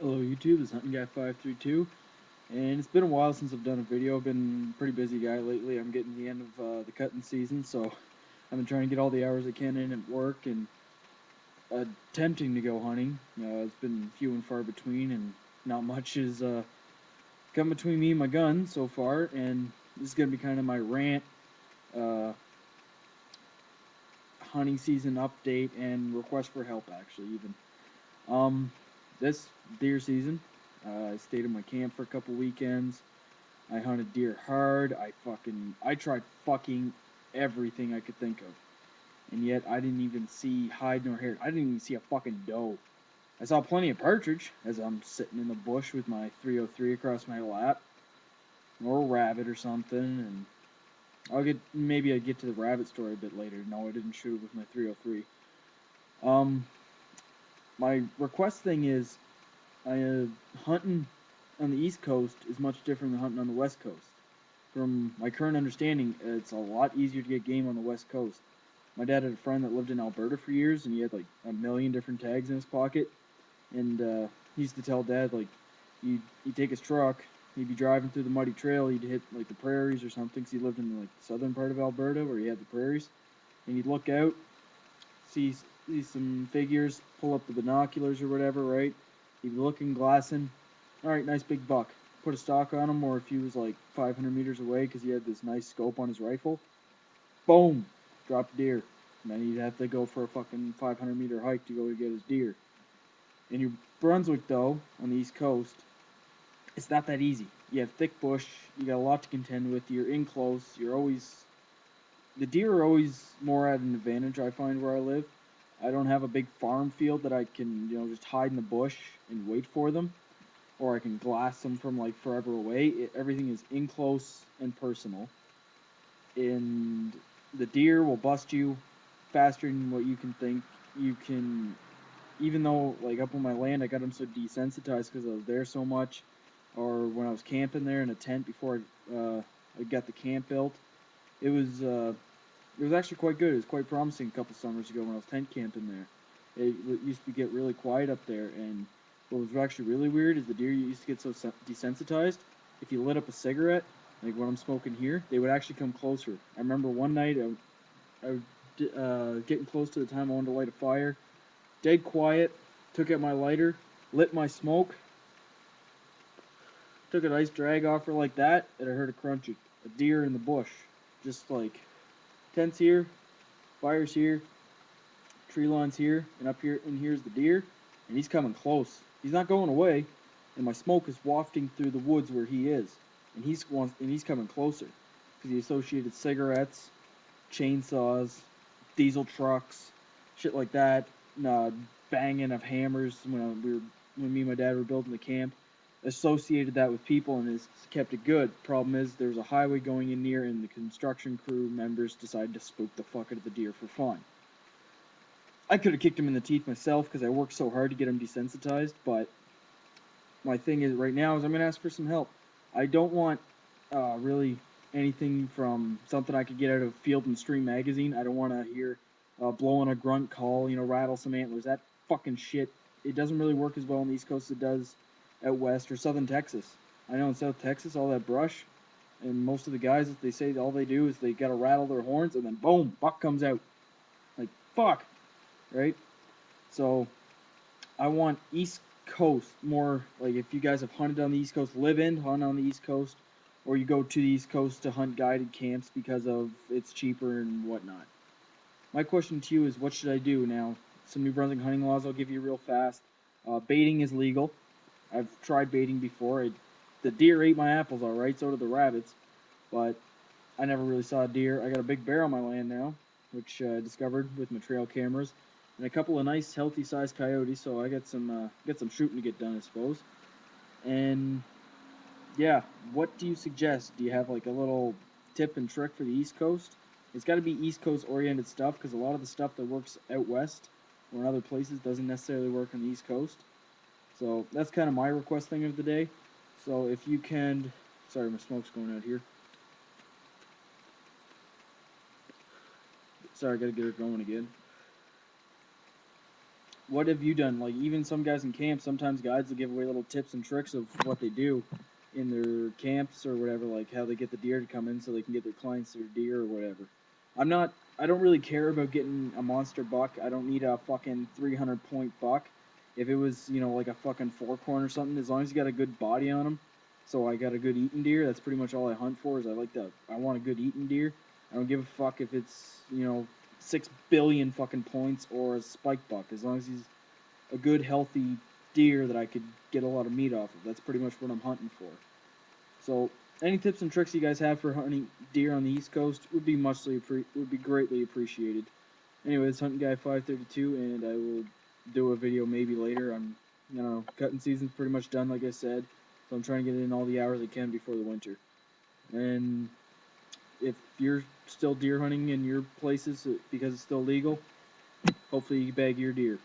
Hello YouTube, this is Hunting Guy 532, and it's been a while since I've done a video. I've been a pretty busy guy lately. I'm getting the end of the cutting season, so I've been trying to get all the hours I can in at work and attempting to go hunting. It's been few and far between, and not much has come between me and my gun so far. And this is gonna be kind of my rant, uh, hunting season update and request for help. Actually, even um, this deer season, I stayed in my camp for a couple weekends. I hunted deer hard. I tried fucking everything I could think of. And yet I didn't even see hide nor hair. I didn't even see a fucking doe. I saw plenty of partridge as I'm sitting in the bush with my 303 across my lap, or a rabbit or something, and maybe I get to the rabbit story a bit later. No, I didn't shoot it with my 303. Um, my request thing is, hunting on the East Coast is much different than hunting on the West Coast. From my current understanding, it's a lot easier to get game on the West Coast. My dad had a friend that lived in Alberta for years, and he had like a million different tags in his pocket. And he used to tell Dad like, he'd take his truck, he'd be driving through the muddy trail, he'd hit like the prairies or something, 'cause he lived in like the southern part of Alberta where he had the prairies, and he'd look out, see some figures, pull up the binoculars or whatever, right? He'd be looking, glassing. All right, nice big buck. Put a stock on him, or if he was like 500 meters away because he had this nice scope on his rifle, boom, dropped deer. And then he'd have to go for a fucking 500-meter hike to go to get his deer. In New Brunswick, though, on the East Coast, it's not that easy. You have thick bush, you got a lot to contend with, you're in close, the deer are always more at an advantage, I find, where I live. I don't have a big farm field that I can, just hide in the bush and wait for them, or I can glass them from like forever away. Everything is in close and personal, and the deer will bust you faster than what you can think. You can, even though like up on my land, I got them so desensitized because I was there so much, or when I was camping there in a tent before I got the camp built. It was uh, it was actually quite good. It was quite promising a couple summers ago when I was tent camping there. It used to get really quiet up there, and what was actually really weird is the deer used to get so desensitized. If you lit up a cigarette, like what I'm smoking here, they would actually come closer. I remember one night I was getting close to the time I wanted to light a fire. Dead quiet. Took out my lighter, lit my smoke, took a nice drag off her like that, and I heard a crunchy. A deer in the bush. Just like tents here, fire's here, tree line's here, and up here, and here's the deer, and he's coming close. He's not going away, and my smoke is wafting through the woods where he is, and he's coming closer because he associated cigarettes, chainsaws, diesel trucks, shit like that, uh, banging of hammers when me and my dad were building the camp. Associated that with people and has kept it good. Problem is, there's a highway going in near, and the construction crew members decided to spook the fuck out of the deer for fun. I could have kicked him in the teeth myself because I worked so hard to get him desensitized, but my thing is right now is I'm gonna ask for some help. I don't want really anything from something I could get out of Field and Stream magazine. I don't want to hear blowing a grunt call, rattle some antlers. That fucking shit. It doesn't really work as well on the East Coast as it does out west or Southern Texas. I know in South Texas all that brush, and most of the guys, they say all they do is they gotta rattle their horns and then boom, buck comes out. Like fuck, right? So I want East Coast more. Like if you guys have hunted on the East Coast, live in, hunt on the East Coast, or you go to the East Coast to hunt guided camps because of it's cheaper and whatnot. My question to you is, what should I do now? Some New Brunswick hunting laws I'll give you real fast. Baiting is legal. I've tried baiting before. The deer ate my apples, all right. So did the rabbits, but I never really saw a deer. I got a big bear on my land now, which I discovered with my trail cameras, and a couple of nice, healthy-sized coyotes. So I got some shooting to get done, I suppose. And yeah, what do you suggest? Do you have like a little tip and trick for the East Coast? It's got to be East Coast oriented stuff because a lot of the stuff that works out west or in other places doesn't necessarily work on the East Coast. So that's kind of my request thing of the day. So if you can, sorry, my smoke's going out here. Sorry, I gotta get it going again. what have you done? Like, even some guys in camp, sometimes guides will give away little tips and tricks of what they do in their camps or whatever, like how they get the deer to come in so they can get their clients their deer or whatever. I don't really care about getting a monster buck. I don't need a fucking 300 point buck. If it was, like a fucking four corn or something, as long as you got a good body on them. So I got a good eating deer. That's pretty much all I hunt for. I want a good eating deer. I don't give a fuck if it's 6 billion fucking points or a spike buck. As long as he's a good healthy deer that I could get a lot of meat off of. That's pretty much what I'm hunting for. So, any tips and tricks you guys have for hunting deer on the East Coast would be greatly appreciated. Anyways, Hunting Guy 532, and I will do a video maybe later. Cutting season's pretty much done, like I said, so I'm trying to get in all the hours I can before the winter. And if you're still deer hunting in your places because it's still legal, hopefully you bag your deer.